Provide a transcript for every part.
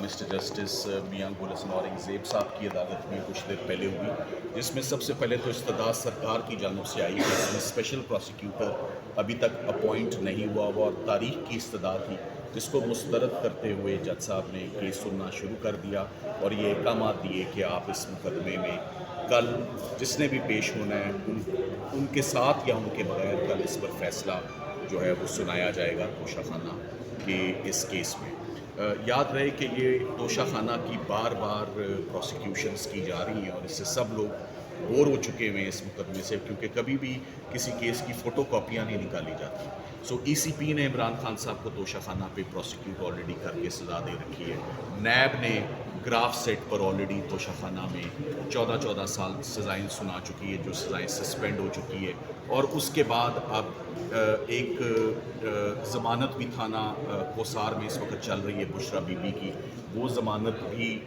Mister justice میاں گلحسن اورنگزیب صاحب کی عدالت میں کچھ دیر پہلے ہوئی، جس میں سب سے پہلے تو استدعا سرکار کی جانب سے آئی کہ اس میں اسپیشل پروسیکیوٹر ابھی تک اپوائنٹ نہیں ہوا اور تاریخ کی استدعا تھی، جس کو مسترد کرتے ہوئے جج صاحب نے کیس سننا شروع کر دیا اور یہ احکامات دیے کہ آپ اس مقدمے میں کل جس نے بھی پیش ہونا ہے ان کے ساتھ یا ان کے بغیر کل اس پر فیصلہ جو ہے وہ سنایا جائے گا توشہ خانہ کے اس کیس میں۔ یاد رہے کہ یہ توشہ خانہ کی بار بار پروسیکیوشنز کی جا رہی ہیں اور اس سے سب لوگ بور ہو چکے ہوئے ہیں اس مقدمے سے، کیونکہ کبھی بھی کسی کیس کی فوٹو کاپیاں نہیں نکالی جاتی۔ سو ای سی پی نے عمران خان صاحب کو توشہ خانہ پہ پروسیکیوٹ آلریڈی کر کے سزا دے رکھی ہے، نیب نے گراف سیٹ پر آلریڈی توشہ خانہ میں 14 سال سزائیں سنا چکی ہے، جو سزائیں سسپینڈ ہو چکی ہے، اور اس کے بعد اب ایک ضمانت بھی تھانہ کوسار میں اس وقت چل رہی ہے بشرا بی بی کی، وہ ضمانت بھی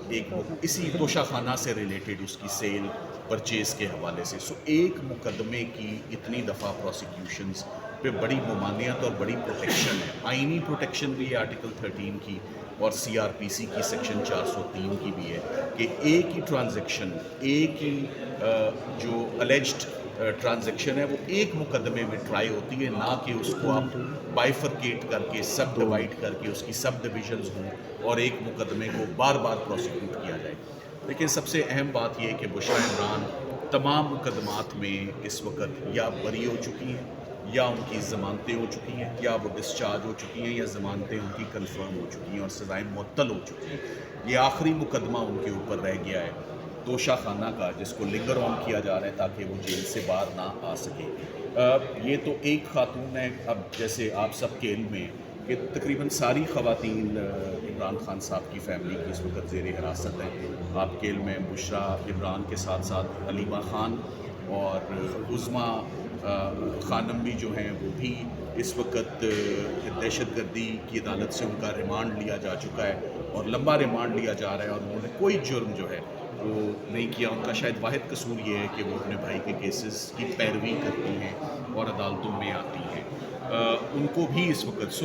ایک اسی توشہ خانہ سے ریلیٹڈ اس کی سیل پرچیز کے حوالے سے۔ سو ایک مقدمے کی اتنی دفعہ پروسیکیوشنز پہ بڑی ممانعت اور بڑی پروٹیکشن ہے، آئینی پروٹیکشن بھی ہے آرٹیکل 13 کی اور سی آر پی سی کی سیکشن 403 کی بھی ہے، کہ ایک ہی ٹرانزیکشن، ایک ہی جو الیجڈ ٹرانزیکشن ہے وہ ایک مقدمے میں ٹرائی ہوتی ہے، نہ کہ اس کو آپ بائیفرکیٹ کر کے سب ڈیوائڈ کر کے اس کی سب ڈویژنز ہوں اور ایک مقدمے کو بار بار پروسیکیوٹ کیا جائے۔ لیکن سب سے اہم بات یہ ہے کہ بشرا عمران تمام مقدمات میں اس وقت یا بری ہو چکی ہیں، یا ان کی ضمانتیں ہو چکی ہیں، یا وہ ڈسچارج ہو چکی ہیں، یا ضمانتیں ان کی کنفرم ہو چکی ہیں اور سزائیں معطل ہو چکی ہیں۔ یہ آخری مقدمہ ان کے اوپر رہ گیا ہے توشہ خانہ کا، جس کو لنگر آن کیا جا رہا ہے تاکہ وہ جیل سے باہر نہ آ سکے۔ یہ تو ایک خاتون ہے، اب جیسے آپ سب کے علم میں کہ تقریباً ساری خواتین عمران خان صاحب کی فیملی کی اس وقت زیر حراست ہیں۔ آپ کے علم میں بشرا عمران کے ساتھ ساتھ علیمہ خان اور عظمیٰ خانم بھی جو ہیں وہ بھی اس وقت دہشت گردی کی عدالت سے ان کا ریمانڈ لیا جا چکا ہے اور لمبا ریمانڈ لیا جا رہا ہے، اور انہوں نے کوئی جرم جو ہے وہ نہیں کیا۔ ان کا شاید واحد قصور یہ ہے کہ وہ اپنے بھائی کے کیسز کی پیروی کرتی ہیں اور عدالتوں میں آتی ہیں۔ ان کو بھی اس وقت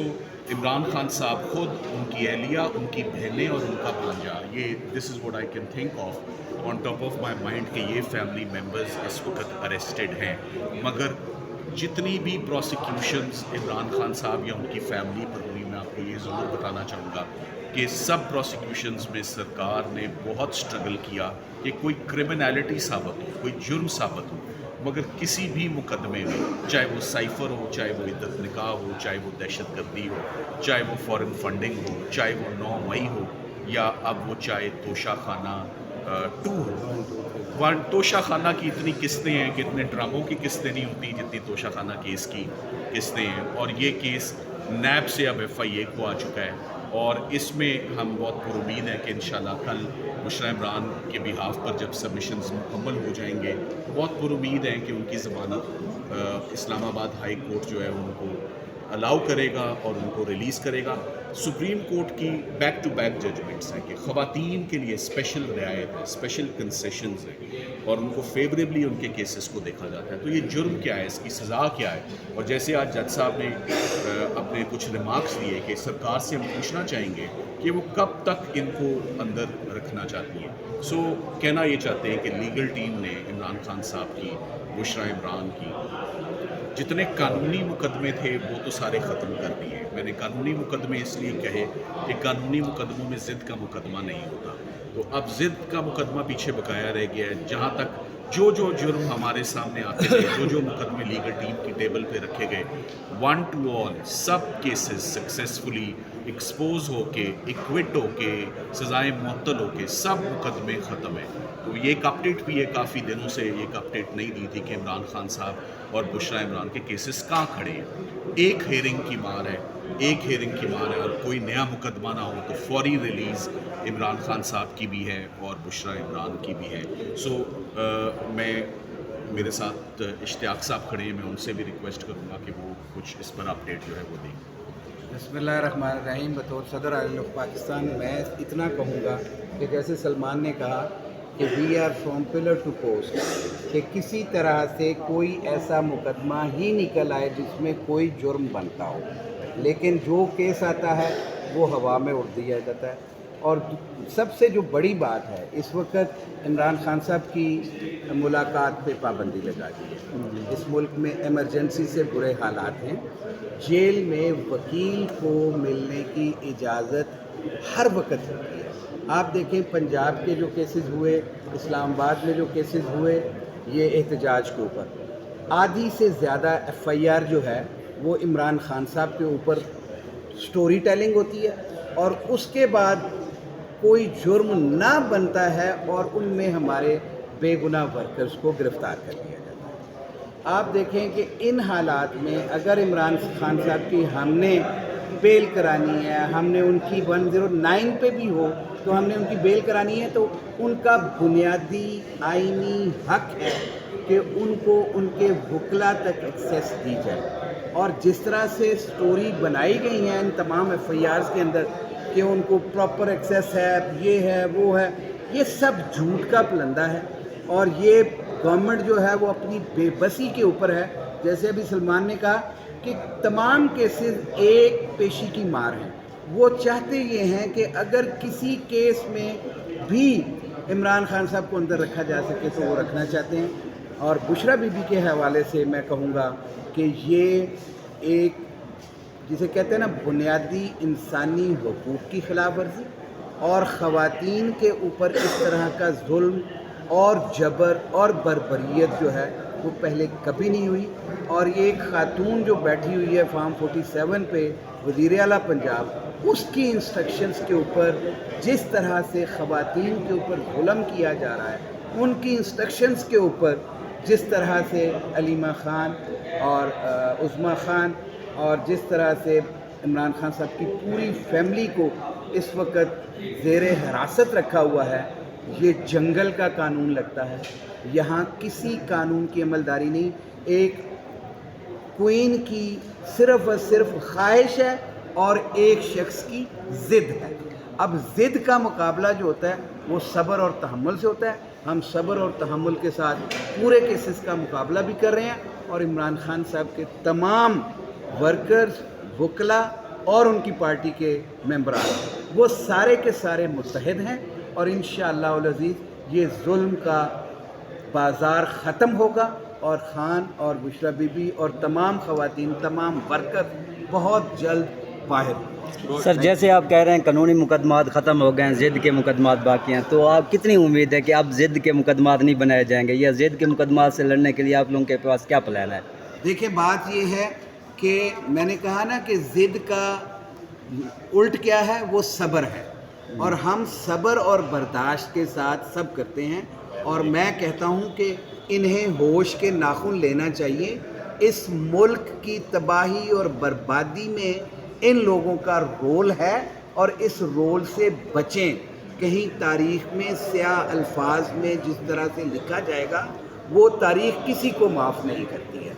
عمران خان صاحب خود، ان کی اہلیہ، ان کی بہنیں اور ان کا بھانجا، یہ this is what I can think of on top of my mind کہ یہ فیملی ممبرز اس وقت اریسٹڈ ہیں۔ مگر جتنی بھی پروسیکیوشنز عمران خان صاحب یا ان کی فیملی پر ہوئی، میں آپ کو یہ ضرور بتانا چاہوں گا کہ سب پروسیکیوشنز میں سرکار نے بہت سٹرگل کیا کہ کوئی کرمنالٹی ثابت ہو، کوئی جرم ثابت ہو، مگر کسی بھی مقدمے میں، چاہے وہ سائفر ہو، چاہے وہ عدت نکاح ہو، چاہے وہ دہشت گردی ہو، چاہے وہ فارن فنڈنگ ہو، چاہے وہ 9 مئی ہو، یا اب وہ چاہے توشہ خانہ 2 ہو۔ توشہ خانہ کی اتنی قسطیں ہیں کہ اتنے ڈراموں کی قسطیں نہیں ہوتی جتنی توشہ خانہ کیس کی قسطیں ہیں، اور یہ کیس نیب سے اب ایف آئی اے کو آ چکا ہے، اور اس میں ہم بہت پر امید ہیں کہ انشاءاللہ کل بشرا عمران کے بہاف پر جب سبمیشنز مکمل ہو جائیں گے، بہت پر امید ہیں کہ ان کی ضمانت اسلام آباد ہائی کورٹ جو ہے ان کو الاؤ کرے گا اور ان کو ریلیز کرے گا۔ سپریم کورٹ کی بیک ٹو بیک ججمنٹس ہیں کہ خواتین کے لیے اسپیشل رعایت ہے، اسپیشل کنسیشنز ہیں، اور ان کو فیوریبلی ان کے کیسز کو دیکھا جاتا ہے۔ تو یہ جرم کیا ہے، اس کی سزا کیا ہے، اور جیسے آج جج صاحب نے اپنے کچھ ریمارکس دیے کہ سرکار سے ہم پوچھنا چاہیں گے کہ وہ کب تک ان کو اندر رکھنا چاہتی ہے۔ کہنا یہ چاہتے ہیں کہ لیگل ٹیم نے عمران خان صاحب کی، بشرا عمران کی جتنے قانونی مقدمے تھے وہ تو سارے ختم کر دیے۔ میں نے قانونی مقدمے اس لیے کہے کہ قانونی مقدموں میں ضد کا مقدمہ نہیں ہوتا، تو اب ضد کا مقدمہ پیچھے بقایا رہ گیا ہے، جہاں تک جو جرم ہمارے سامنے آتے تھے، جو مقدمے لیگل ٹیم کی ٹیبل پہ رکھے گئے، ون ٹو آل سب کیسز سکسیسفلی ایکسپوز ہو کے، ایکوٹ ہو کے، سزائیں معطل ہو کے سب مقدمے ختم ہیں۔ تو یہ ایک اپڈیٹ بھی ہے، کافی دنوں سے ایک اپڈیٹ نہیں دی تھی کہ عمران خان صاحب اور بشرا عمران کے کیسز کہاں کھڑے ہیں۔ ایک ہیئرنگ کی مار ہے، ایک ہیئرنگ کی مار ہے، اور کوئی نیا مقدمہ نہ ہو تو فوری ریلیز عمران خان صاحب کی بھی ہے اور بشرا عمران کی بھی ہے۔ میں میرے ساتھ اشتیاق صاحب کھڑے ہیں، میں ان سے بھی ریکویسٹ کروں گا کہ وہ کچھ اس پر اپڈیٹ جو ہے وہ دیں۔ بسم اللہ الرحمن الرحیم۔ بطور صدر عالم پاکستان میں اتنا کہوں گا کہ جیسے سلمان نے کہا کہ we are from pillar to post, کہ کسی طرح سے کوئی ایسا مقدمہ ہی نکل آئے جس میں کوئی جرم بنتا ہو، لیکن جو کیس آتا ہے وہ ہوا میں اڑ دیا جاتا ہے. اور سب سے جو بڑی بات ہے اس وقت عمران خان صاحب کی ملاقات پہ پابندی لگا دی ہے. اس ملک میں ایمرجنسی سے برے حالات ہیں. جیل میں وکیل کو ملنے کی اجازت ہر وقت ہوتی ہے. آپ دیکھیں پنجاب کے جو کیسز ہوئے, اسلام آباد میں جو کیسز ہوئے, یہ احتجاج کے اوپر آدھی سے زیادہ ایف آئی آر جو ہے وہ عمران خان صاحب کے اوپر سٹوری ٹیلنگ ہوتی ہے, اور اس کے بعد کوئی جرم نہ بنتا ہے اور ان میں ہمارے بے گناہ ورکرز کو گرفتار کر لیا جاتا ہے. آپ دیکھیں کہ ان حالات میں اگر عمران خان صاحب کی ہم نے بیل کرانی ہے, ہم نے ان کی 109 پہ بھی ہو تو ہم نے ان کی بیل کرانی ہے, تو ان کا بنیادی آئینی حق ہے کہ ان کو ان کے وکلا تک ایکسیس دی جائے. اور جس طرح سے سٹوری بنائی گئی ہیں ان تمام ایف آئی آرز کے اندر کہ ان کو پراپر ایکسیس ہے, یہ ہے, وہ ہے, یہ سب جھوٹ کا پلندہ ہے. اور یہ گورنمنٹ جو ہے وہ اپنی بے بسی کے اوپر ہے. جیسے ابھی سلمان نے کہا کہ تمام کیسز ایک پیشی کی مار ہیں. وہ چاہتے یہ ہیں کہ اگر کسی کیس میں بھی عمران خان صاحب کو اندر رکھا جا سکے تو وہ رکھنا چاہتے ہیں. اور بشرا بی بی کے حوالے سے میں کہوں گا کہ یہ ایک جسے کہتے ہیں نا بنیادی انسانی حقوق کی خلاف ورزی, اور خواتین کے اوپر اس طرح کا ظلم اور جبر اور بربریت جو ہے وہ پہلے کبھی نہیں ہوئی. اور یہ ایک خاتون جو بیٹھی ہوئی ہے فارم 47 پہ وزیر اعلیٰ پنجاب, اس کی انسٹرکشنز کے اوپر جس طرح سے خواتین کے اوپر ظلم کیا جا رہا ہے, ان کی انسٹرکشنز کے اوپر جس طرح سے علیمہ خان اور عظمیٰ خان اور جس طرح سے عمران خان صاحب کی پوری فیملی کو اس وقت زیر حراست رکھا ہوا ہے, یہ جنگل کا قانون لگتا ہے. یہاں کسی قانون کی عملداری نہیں, ایک کوئین کی صرف اور صرف خواہش ہے اور ایک شخص کی ضد ہے. اب ضد کا مقابلہ جو ہوتا ہے وہ صبر اور تحمل سے ہوتا ہے. ہم صبر اور تحمل کے ساتھ پورے کیسز کا مقابلہ بھی کر رہے ہیں, اور عمران خان صاحب کے تمام ورکرز, وکلا اور ان کی پارٹی کے ممبران وہ سارے کے سارے متحد ہیں. اور انشاءاللہ العزیز یہ ظلم کا بازار ختم ہوگا, اور خان اور بشرا بی بی اور تمام خواتین, تمام ورکر بہت جلد باہر ہوں. سر جیسے آپ کہہ رہے ہیں قانونی مقدمات ختم ہو گئے ہیں, ضد کے مقدمات باقی ہیں, تو آپ کتنی امید ہے کہ اب ضد کے مقدمات نہیں بنائے جائیں گے, یا ضد کے مقدمات سے لڑنے کے لیے آپ لوگوں کے پاس کیا پلان ہے؟ دیکھیں بات یہ ہے کہ میں نے کہا نا کہ ضد کا الٹ کیا ہے, وہ صبر ہے, اور ہم صبر اور برداشت کے ساتھ سب کرتے ہیں. اور میں کہتا ہوں کہ انہیں ہوش کے ناخن لینا چاہیے. اس ملک کی تباہی اور بربادی میں ان لوگوں کا رول ہے, اور اس رول سے بچیں. کہیں تاریخ میں سیاہ الفاظ میں جس طرح سے لکھا جائے گا وہ تاریخ کسی کو معاف نہیں کرتی ہے.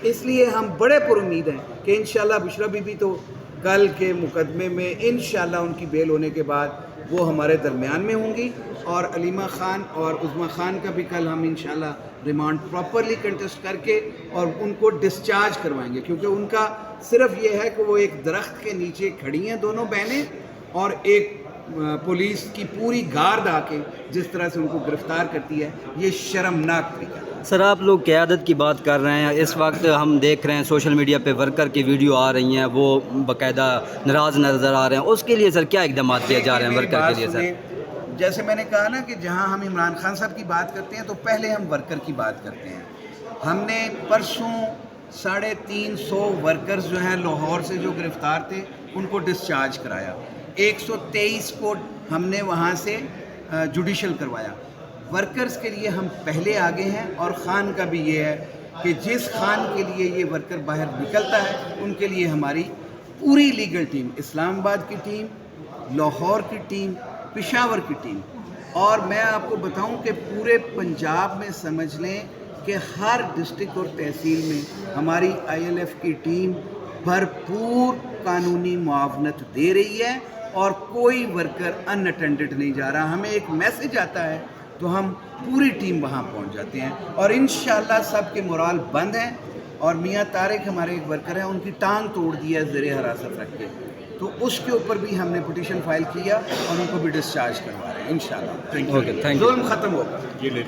اس لیے ہم بڑے پر امید ہیں کہ انشاءاللہ بشرا بی بی تو کل کے مقدمے میں انشاءاللہ ان کی بیل ہونے کے بعد وہ ہمارے درمیان میں ہوں گی, اور علیمہ خان اور عظمیٰ خان کا بھی کل ہم انشاءاللہ ریمانڈ پراپرلی کنٹیسٹ کر کے اور ان کو ڈسچارج کروائیں گے. کیونکہ ان کا صرف یہ ہے کہ وہ ایک درخت کے نیچے کھڑی ہیں دونوں بہنیں, اور ایک پولیس کی پوری گارڈ آ کے جس طرح سے ان کو گرفتار کرتی ہے, یہ شرمناک طریقہ ہے. سر آپ لوگ قیادت کی بات کر رہے ہیں, اس وقت ہم دیکھ رہے ہیں سوشل میڈیا پہ ورکر کی ویڈیو آ رہی ہیں, وہ باقاعدہ ناراض نظر آ رہے ہیں. اس کے لیے سر کیا اقدامات کیے جا رہے ہیں ورکر کے لیے؟ سر جیسے میں نے کہا نا کہ جہاں ہم عمران خان صاحب کی بات کرتے ہیں تو پہلے ہم ورکر کی بات کرتے ہیں. ہم نے پرسوں 350 ورکرز جو ہیں لاہور سے جو گرفتار تھے ان کو ڈسچارج کرایا. 123 کو ہم نے وہاں سے جوڈیشل کروایا. ورکرز کے لیے ہم پہلے آگے ہیں, اور خان کا بھی یہ ہے کہ جس خان کے لیے یہ ورکر باہر نکلتا ہے ان کے لیے ہماری پوری لیگل ٹیم, اسلام آباد کی ٹیم, لاہور کی ٹیم, پشاور کی ٹیم, اور میں آپ کو بتاؤں کہ پورے پنجاب میں سمجھ لیں کہ ہر ڈسٹرکٹ اور تحصیل میں ہماری آئی ایل ایف کی ٹیم بھرپور قانونی معاونت دے رہی ہے, اور کوئی ورکر ان اٹینڈڈ نہیں جا رہا. ہمیں ایک میسج آتا ہے تو ہم پوری ٹیم وہاں پہنچ جاتے ہیں, اور انشاءاللہ سب کے مورال بند ہیں. اور میاں طارق ہمارے ایک ورکر ہیں, ان کی ٹانگ توڑ دی ہے زیر حراست رکھ کے. تو اس کے اوپر بھی ہم نے پٹیشن فائل کیا اور ان کو بھی ڈسچارج کروا رہے ہیں انشاءاللہ. Okay thank you. ظلم ختم ہوگا. یہ لے